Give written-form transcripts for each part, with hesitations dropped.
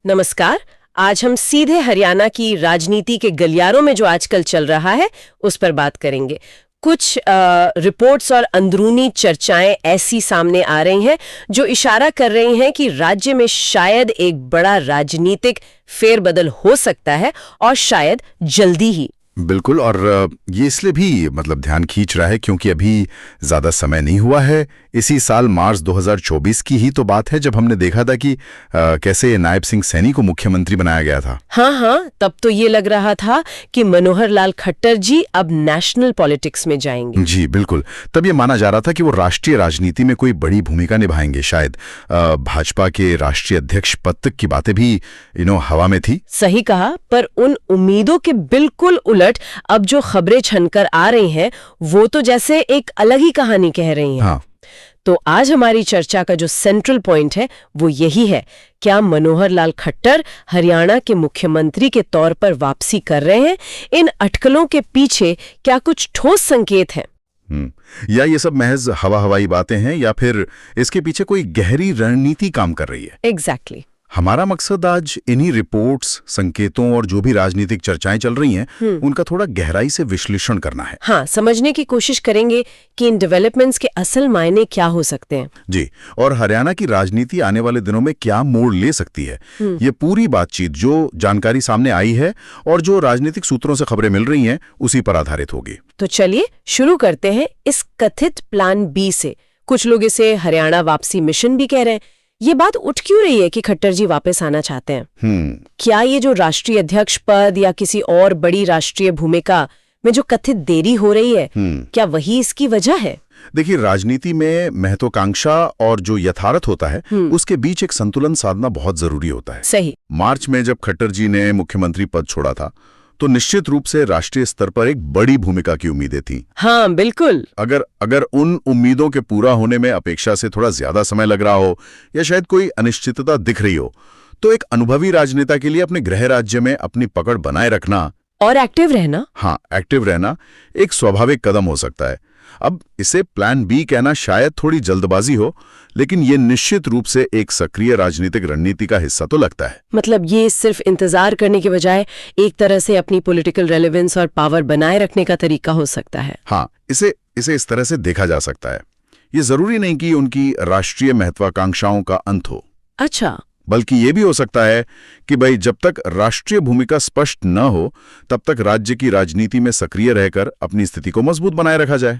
नमस्कार। आज हम सीधे हरियाणा की राजनीति के गलियारों में जो आजकल चल रहा है उस पर बात करेंगे। कुछ रिपोर्ट्स और अंदरूनी चर्चाएं ऐसी सामने आ रही हैं जो इशारा कर रही हैं कि राज्य में शायद एक बड़ा राजनीतिक फेरबदल हो सकता है और शायद जल्दी ही। बिल्कुल। और ये इसलिए भी ध्यान खींच रहा है क्योंकि अभी ज़्यादा समय नहीं हुआ है। इसी साल मार्च 2024 की ही तो बात है जब हमने देखा था कि कैसे नायब सिंह सैनी को मुख्यमंत्री बनाया गया था। हाँ, तब तो ये लग रहा था कि मनोहर लाल खट्टर जी अब नेशनल पॉलिटिक्स में जाएंगे। जी बिल्कुल। तब ये माना जा रहा था कि वो राष्ट्रीय राजनीति में कोई बड़ी भूमिका निभाएंगे। शायद भाजपा के राष्ट्रीय अध्यक्ष पद तक की बातें भी हवा में थी। सही कहा, पर उन उम्मीदों के बिल्कुल उलट अब जो खबरें छनकर आ रही हैं वो तो जैसे एक अलग ही कहानी कह रही हैं। हाँ। तो आज हमारी चर्चा का जो सेंट्रल पॉइंट है वो यही है, क्या मनोहर लाल खट्टर हरियाणा के मुख्यमंत्री के तौर पर वापसी कर रहे हैं? इन अटकलों के पीछे क्या कुछ ठोस संकेत हैं? या ये सब महज हवाई बातें हैं या फिर इसके पीछे कोई गहरी रणनीति काम कर रही है? एग्जैक्टली। हमारा मकसद आज इन्हीं रिपोर्ट्स, संकेतों और जो भी राजनीतिक चर्चाएं चल रही हैं उनका थोड़ा गहराई से विश्लेषण करना है। हाँ, समझने की कोशिश करेंगे कि इन डेवलपमेंट्स के असल मायने क्या हो सकते हैं। जी, और हरियाणा की राजनीति आने वाले दिनों में क्या मोड़ ले सकती है। ये पूरी बातचीत जो जानकारी सामने आई है और जो राजनीतिक सूत्रों से खबरें मिल रही हैं उसी पर आधारित होगी। तो चलिए शुरू करते हैं इस कथित प्लान बी से। कुछ लोग इसे हरियाणा वापसी मिशन भी कह रहे हैं। ये बात उठ क्यों रही है कि खट्टर जी वापस आना चाहते हैं? क्या ये जो राष्ट्रीय अध्यक्ष पद या किसी और बड़ी राष्ट्रीय भूमिका में जो कथित देरी हो रही है, क्या वही इसकी वजह है? देखिए, राजनीति में महत्वाकांक्षा और जो यथार्थ होता है उसके बीच एक संतुलन साधना बहुत जरूरी होता है। सही। मार्च में जब खट्टर जी ने मुख्यमंत्री पद छोड़ा था तो निश्चित रूप से राष्ट्रीय स्तर पर एक बड़ी भूमिका की उम्मीदें थीं। हाँ बिल्कुल। अगर उन उम्मीदों के पूरा होने में अपेक्षा से थोड़ा ज्यादा समय लग रहा हो या शायद कोई अनिश्चितता दिख रही हो तो एक अनुभवी राजनेता के लिए अपने गृह राज्य में अपनी पकड़ बनाए रखना और एक्टिव रहना एक स्वाभाविक कदम हो सकता है। अब इसे प्लान बी कहना शायद थोड़ी जल्दबाजी हो, लेकिन ये निश्चित रूप से एक सक्रिय राजनीतिक रणनीति का हिस्सा तो लगता है। मतलब ये सिर्फ इंतजार करने के बजाय एक तरह से अपनी पॉलिटिकल रेलेवेंस और पावर बनाए रखने का तरीका हो सकता है। हाँ, इसे इस तरह से देखा जा सकता है। ये जरूरी नहीं कि उनकी राष्ट्रीय महत्वाकांक्षाओं का अंत हो। अच्छा। बल्कि ये भी हो सकता है कि भाई जब तक राष्ट्रीय भूमिका स्पष्ट न हो तब तक राज्य की राजनीति में सक्रिय रहकर अपनी स्थिति को मजबूत बनाए रखा जाए।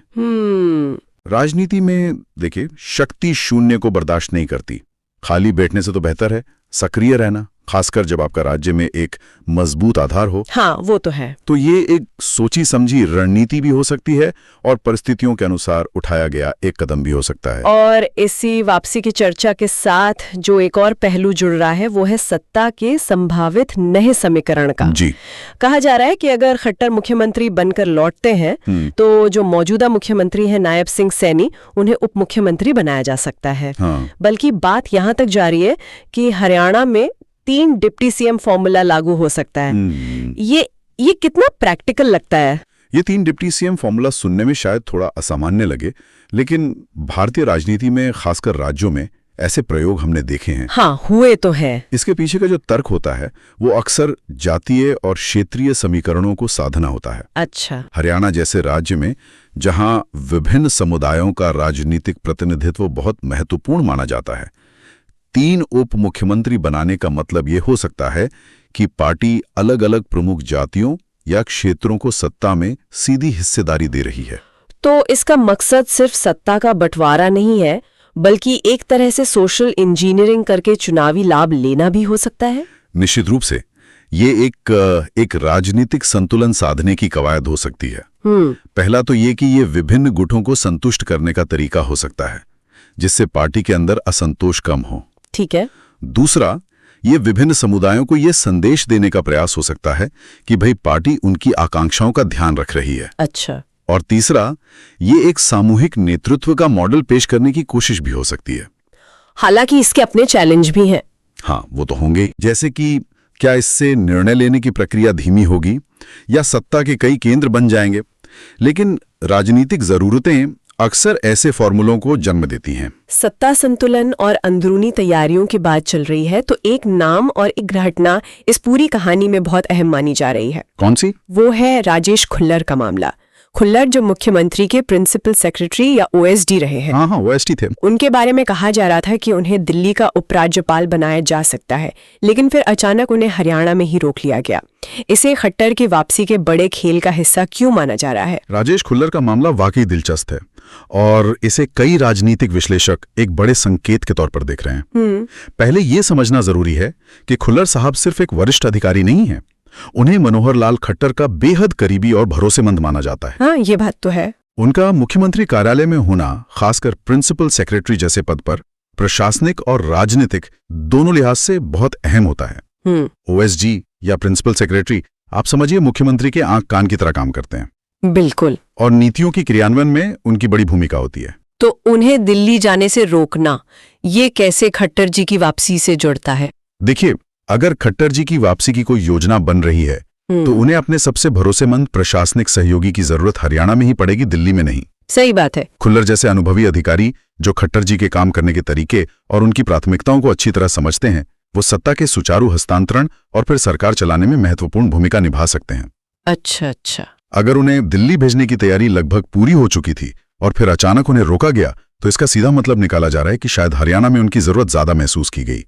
राजनीति में देखिए, शक्ति शून्य को बर्दाश्त नहीं करती। खाली बैठने से तो बेहतर है सक्रिय रहना, खासकर जब आपका राज्य में एक मजबूत आधार हो। हाँ, वो तो है। तो ये एक सोची समझी रणनीति भी हो सकती है और परिस्थितियों के अनुसार उठाया गया एक कदम भी हो सकता है। और इसी वापसी की चर्चा के साथ जो एक और पहलू जुड़ रहा है वो है सत्ता के संभावित नए समीकरण का। जी। कहा जा रहा है कि अगर खट्टर मुख्यमंत्री बनकर लौटते हैं तो जो मौजूदा मुख्यमंत्री है नायब सिंह सैनी, उन्हें उप मुख्यमंत्री बनाया जा सकता है। बल्कि बात यहाँ तक जा रही है कि हरियाणा में 3 डिप्टी सीएम फॉर्मूला लागू हो सकता है। ये कितना प्रैक्टिकल लगता है? ये 3 डिप्टी सीएम फॉर्मूला सुनने में शायद थोड़ा असामान्य लगे, लेकिन भारतीय राजनीति में खासकर राज्यों में ऐसे प्रयोग हमने देखे हैं। हाँ, हुए तो है। इसके पीछे का जो तर्क होता है वो अक्सर जातीय और क्षेत्रीय समीकरणों को साधना होता है। अच्छा। हरियाणा जैसे राज्य में जहां विभिन्न समुदायों का राजनीतिक प्रतिनिधित्व बहुत महत्वपूर्ण माना जाता है, 3 उप मुख्यमंत्री बनाने का मतलब ये हो सकता है कि पार्टी अलग अलग प्रमुख जातियों या क्षेत्रों को सत्ता में सीधी हिस्सेदारी दे रही है। तो इसका मकसद सिर्फ सत्ता का बंटवारा नहीं है, बल्कि एक तरह से सोशल इंजीनियरिंग करके चुनावी लाभ लेना भी हो सकता है। निश्चित रूप से ये एक राजनीतिक संतुलन साधने की कवायद हो सकती है। पहला तो ये कि ये विभिन्न गुटों को संतुष्ट करने का तरीका हो सकता है जिससे पार्टी के अंदर असंतोष कम हो। ठीक है। दूसरा, ये विभिन्न समुदायों को ये संदेश देने का प्रयास हो सकता है कि भाई पार्टी उनकी आकांक्षाओं का ध्यान रख रही है। अच्छा। और तीसरा, ये एक सामूहिक नेतृत्व का मॉडल पेश करने की कोशिश भी हो सकती है। हालांकि इसके अपने चैलेंज भी हैं। हाँ, वो तो होंगे। जैसे कि क्या इससे निर्णय लेने की प्रक्रिया धीमी होगी या सत्ता के कई केंद्र बन जाएंगे। लेकिन राजनीतिक जरूरतें अक्सर ऐसे फॉर्मूलों को जन्म देती हैं। सत्ता संतुलन और अंदरूनी तैयारियों की बात चल रही है तो एक नाम और एक घटना इस पूरी कहानी में बहुत अहम मानी जा रही है। कौन सी? वो है राजेश खुल्लर का मामला। खुल्लर जो मुख्यमंत्री के प्रिंसिपल सेक्रेटरी या ओएसडी रहे हैं। हाँ, ओएसडी थे। उनके बारे में कहा जा रहा था कि उन्हें दिल्ली का उपराज्यपाल बनाया जा सकता है, लेकिन फिर अचानक उन्हें हरियाणा में ही रोक लिया गया। इसे खट्टर की वापसी के बड़े खेल का हिस्सा क्यों माना जा रहा है? राजेश खुल्लर का मामला वाकई दिलचस्प है और इसे कई राजनीतिक विश्लेषक एक बड़े संकेत के तौर पर देख रहे हैं। पहले ये समझना जरूरी है कि खुल्लर साहब सिर्फ एक वरिष्ठ अधिकारी नहीं है, उन्हें मनोहर लाल खट्टर का बेहद करीबी और भरोसेमंद माना जाता है। हाँ, ये बात तो है। उनका मुख्यमंत्री कार्यालय में होना, खासकर प्रिंसिपल सेक्रेटरी जैसे पद पर, प्रशासनिक और राजनीतिक दोनों लिहाज से बहुत अहम होता है। ओएसडी या प्रिंसिपल सेक्रेटरी, आप समझिए मुख्यमंत्री के आंख कान की तरह काम करते हैं। बिल्कुल। और नीतियों की क्रियान्वयन में उनकी बड़ी भूमिका होती है। तो उन्हें दिल्ली जाने से रोकना, ये कैसे खट्टर जी की वापसी से जुड़ता है? देखिए, अगर खट्टर जी की वापसी की कोई योजना बन रही है तो उन्हें अपने सबसे भरोसेमंद प्रशासनिक सहयोगी की जरूरत हरियाणा में ही पड़ेगी, दिल्ली में नहीं। सही बात है। खुल्लर जैसे अनुभवी अधिकारी जो खट्टर जी के काम करने के तरीके और उनकी प्राथमिकताओं को अच्छी तरह समझते हैं, वो सत्ता के सुचारू हस्तांतरण और फिर सरकार चलाने में महत्वपूर्ण भूमिका निभा सकते हैं। अच्छा। अगर उन्हें दिल्ली भेजने की तैयारी लगभग पूरी हो चुकी थी और फिर अचानक उन्हें रोका गया, तो इसका सीधा मतलब निकाला जा रहा है कि शायद हरियाणा में उनकी जरूरत ज्यादा महसूस की गई।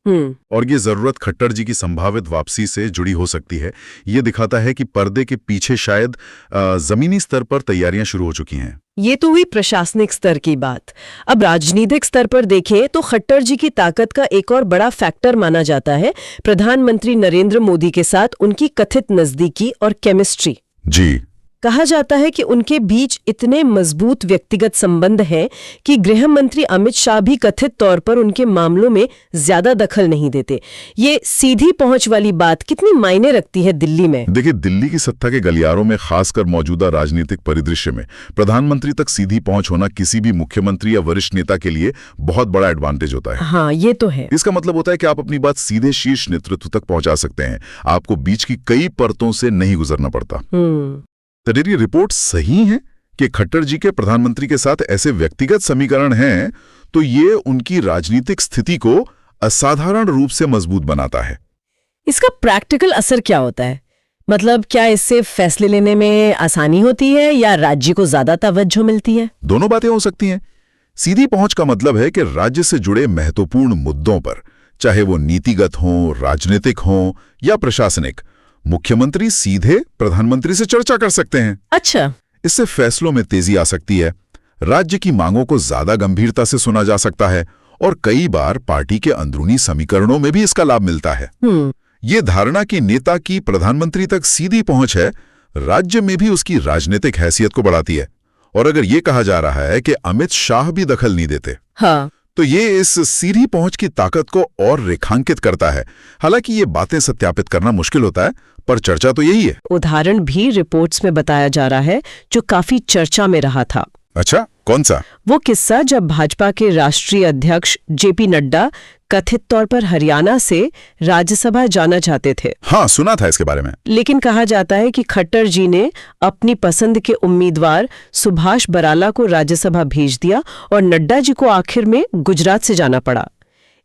और ये जरूरत खट्टर जी की संभावित वापसी से जुड़ी हो सकती है। ये दिखाता है कि पर्दे के पीछे शायद जमीनी स्तर पर तैयारियां शुरू हो चुकी हैं। ये तो हुई प्रशासनिक स्तर की बात। अब राजनीतिक स्तर पर देखें तो खट्टर जी की ताकत का एक और बड़ा फैक्टर माना जाता है प्रधानमंत्री नरेंद्र मोदी के साथ उनकी कथित नजदीकी और केमिस्ट्री। जी, कहा जाता है कि उनके बीच इतने मजबूत व्यक्तिगत संबंध हैं कि गृह मंत्री अमित शाह भी कथित तौर पर उनके मामलों में ज्यादा दखल नहीं देते। ये सीधी पहुंच वाली बात कितनी मायने रखती है दिल्ली में? देखिए, दिल्ली की सत्ता के गलियारों में, खासकर मौजूदा राजनीतिक परिदृश्य में, प्रधानमंत्री तक सीधी पहुंच होना किसी भी मुख्यमंत्री या वरिष्ठ नेता के लिए बहुत बड़ा एडवांटेज होता है। हाँ, ये तो है। इसका मतलब होता है कि आप अपनी बात सीधे शीर्ष नेतृत्व तक पहुंचा सकते हैं, आपको बीच की कई परतों से नहीं गुजरना पड़ता। तो ये रिपोर्ट सही है कि खट्टर जी के प्रधानमंत्री के साथ ऐसे व्यक्तिगत समीकरण हैं, तो ये उनकी राजनीतिक स्थिति को असाधारण रूप से मजबूत बनाता है। इसका प्रैक्टिकल असर क्या होता है? मतलब क्या इससे फैसले लेने में आसानी होती है या राज्य को ज्यादा तवज्जो मिलती है? दोनों बातें हो सकती हैं। सीधी पहुंच का मतलब है कि राज्य से जुड़े महत्वपूर्ण मुद्दों पर, चाहे वो नीतिगत हों, राजनीतिक हों या प्रशासनिक, मुख्यमंत्री सीधे प्रधानमंत्री से चर्चा कर सकते हैं। अच्छा। इससे फैसलों में तेजी आ सकती है, राज्य की मांगों को ज्यादा गंभीरता से सुना जा सकता है और कई बार पार्टी के अंदरूनी समीकरणों में भी इसका लाभ मिलता है। ये धारणा कि नेता की प्रधानमंत्री तक सीधी पहुंच है, राज्य में भी उसकी राजनीतिक हैसियत को बढ़ाती है। और अगर ये कहा जा रहा है कि अमित शाह भी दखल नहीं देते, हाँ, तो ये इस सीधी पहुंच की ताकत को और रेखांकित करता है। हालांकि ये बातें सत्यापित करना मुश्किल होता है, पर चर्चा तो यही है। उदाहरण भी रिपोर्ट्स में बताया जा रहा है जो काफी चर्चा में रहा था। अच्छा, कौन सा? वो किस्सा जब भाजपा के राष्ट्रीय अध्यक्ष जेपी नड्डा कथित तौर पर हरियाणा से राज्यसभा जाना चाहते थे। हाँ, सुना था इसके बारे में। लेकिन कहा जाता है कि खट्टर जी ने अपनी पसंद के उम्मीदवार सुभाष बराला को राज्यसभा भेज दिया और नड्डा जी को आखिर में गुजरात से जाना पड़ा।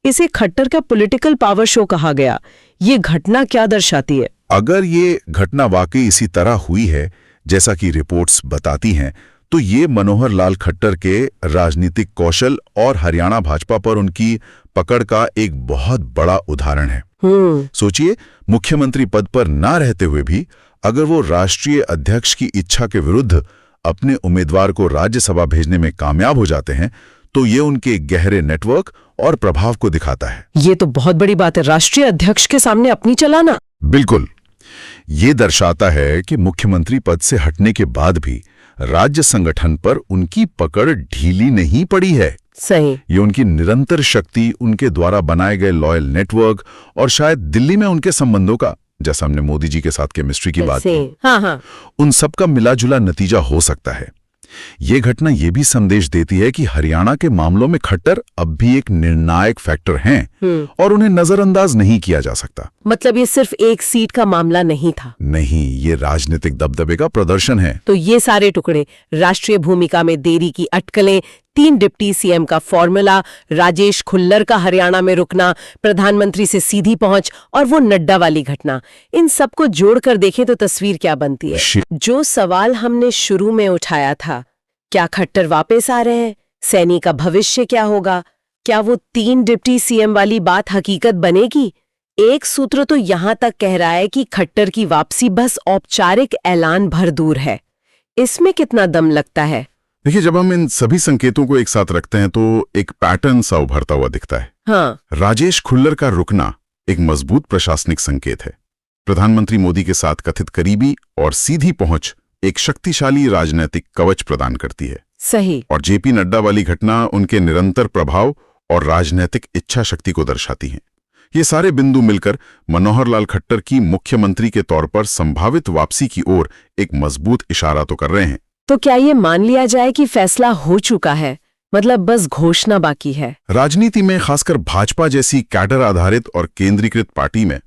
इसे खट्टर का पॉलिटिकल पावर शो कहा गया। ये घटना क्या दर्शाती है? अगर ये घटना वाकई इसी तरह हुई है जैसा कि रिपोर्ट्स बताती हैं, तो ये मनोहर लाल खट्टर के राजनीतिक कौशल और हरियाणा भाजपा पर उनकी पकड़ का एक बहुत बड़ा उदाहरण है। सोचिए, मुख्यमंत्री पद पर ना रहते हुए भी अगर वो राष्ट्रीय अध्यक्ष की इच्छा के विरुद्ध अपने उम्मीदवार को राज्यसभा भेजने में कामयाब हो जाते हैं, तो ये उनके गहरे नेटवर्क और प्रभाव को दिखाता है। ये तो बहुत बड़ी बात है, राष्ट्रीय अध्यक्ष के सामने अपनी चलाना। बिल्कुल। ये दर्शाता है कि मुख्यमंत्री पद से हटने के बाद भी राज्य संगठन पर उनकी पकड़ ढीली नहीं पड़ी है। सही। ये उनकी निरंतर शक्ति, उनके द्वारा बनाए गए लॉयल नेटवर्क और शायद दिल्ली में उनके संबंधों का, जैसा हमने मोदी जी के साथ केमिस्ट्री की बात की, हाँ, उन सब का मिला जुला नतीजा हो सकता है। ये घटना ये भी संदेश देती है कि हरियाणा के मामलों में खट्टर अब भी एक निर्णायक फैक्टर हैं और उन्हें नजरअंदाज नहीं किया जा सकता। मतलब ये सिर्फ एक सीट का मामला नहीं था। नहीं, ये राजनीतिक दबदबे का प्रदर्शन है। तो ये सारे टुकड़े, राष्ट्रीय भूमिका में देरी की अटकलें, 3 डिप्टी सीएम का फॉर्मूला, राजेश खुल्लर का हरियाणा में रुकना, प्रधानमंत्री से सीधी पहुंच और वो नड्डा वाली घटना, इन सबको जोड़कर देखें तो तस्वीर क्या बनती है? जो सवाल हमने शुरू में उठाया था, क्या खट्टर वापस आ रहे हैं? सैनी का भविष्य क्या होगा? क्या वो 3 डिप्टी सीएम वाली बात हकीकत बनेगी? एक सूत्र तो यहां तक कह रहा है कि खट्टर की वापसी बस औपचारिक ऐलान भर दूर है। इसमें कितना दम लगता है? देखिए, जब हम इन सभी संकेतों को एक साथ रखते हैं तो एक पैटर्न सा उभरता हुआ दिखता है। हाँ। राजेश खुल्लर का रुकना एक मजबूत प्रशासनिक संकेत है। प्रधानमंत्री मोदी के साथ कथित करीबी और सीधी पहुंच एक शक्तिशाली राजनीतिक कवच प्रदान करती है। सही। और जेपी नड्डा वाली घटना उनके निरंतर प्रभाव और राजनीतिक इच्छा शक्ति को दर्शाती है। ये सारे बिंदु मिलकर मनोहर लाल खट्टर की मुख्यमंत्री के तौर पर संभावित वापसी की ओर एक मजबूत इशारा तो कर रहे हैं। तो क्या ये मान लिया जाए कि फैसला हो चुका है, मतलब बस घोषणा बाकी है? राजनीति में, खासकर भाजपा जैसी कैडर आधारित और केंद्रीकृत पार्टी में,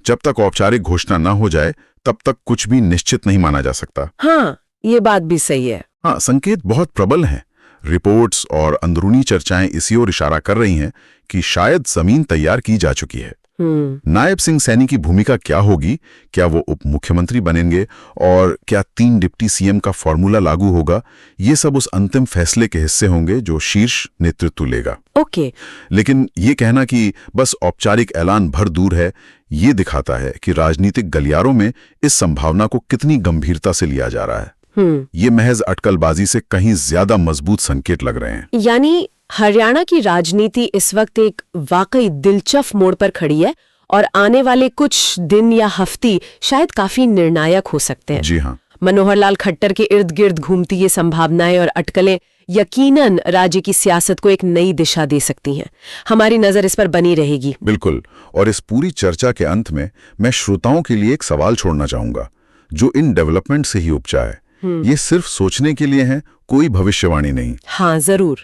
जब तक औपचारिक घोषणा न हो जाए तब तक कुछ भी निश्चित नहीं माना जा सकता। हाँ, ये बात भी सही है। हाँ, संकेत बहुत प्रबल हैं। रिपोर्ट्स और अंदरूनी चर्चाएं इसी ओर इशारा कर रही हैं कि शायद जमीन तैयार की जा चुकी है। नायब सिंह सैनी की भूमिका क्या होगी? क्या वो उप मुख्यमंत्री बनेंगे और क्या 3 डिप्टी सीएम का फॉर्मूला लागू होगा? ये सब उस अंतिम फैसले के हिस्से होंगे जो शीर्ष नेतृत्व लेगा। ओके। लेकिन ये कहना कि बस औपचारिक ऐलान भर दूर है, ये दिखाता है कि राजनीतिक गलियारों में इस संभावना को कितनी गंभीरता से लिया जा रहा है। ये महज अटकलबाजी से कहीं ज्यादा मजबूत संकेत लग रहे हैं। यानी हरियाणा की राजनीति इस वक्त एक वाकई दिलचस्प मोड़ पर खड़ी है और आने वाले कुछ दिन या हफ्ते शायद काफी निर्णायक हो सकते हैं। जी हाँ। मनोहर लाल खट्टर के इर्द गिर्द घूमती ये संभावनाएं और अटकलें यकीनन राज्य की सियासत को एक नई दिशा दे सकती हैं। हमारी नजर इस पर बनी रहेगी। बिल्कुल। और इस पूरी चर्चा के अंत में मैं श्रोताओं के लिए एक सवाल छोड़ना चाहूंगा जो इन डेवलपमेंट से ही उपजा है। ये सिर्फ सोचने के लिए है, कोई भविष्यवाणी नहीं। हाँ, जरूर।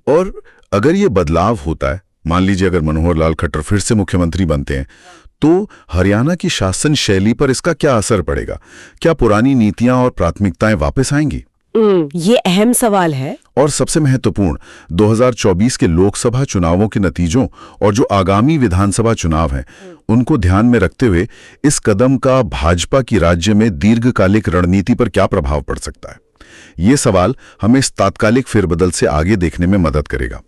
और अगर ये बदलाव होता है, मान लीजिए अगर मनोहर लाल खट्टर फिर से मुख्यमंत्री बनते हैं, तो हरियाणा की शासन शैली पर इसका क्या असर पड़ेगा? क्या पुरानी नीतियां और प्राथमिकताएं वापस आएंगी? ये अहम सवाल है। और सबसे महत्वपूर्ण, 2024 के लोकसभा चुनावों के नतीजों और जो आगामी विधानसभा चुनाव हैं, उनको ध्यान में रखते हुए इस कदम का भाजपा की राज्य में दीर्घकालिक रणनीति पर क्या प्रभाव पड़ सकता है? ये सवाल हमें इस तात्कालिक फेरबदल से आगे देखने में मदद करेगा।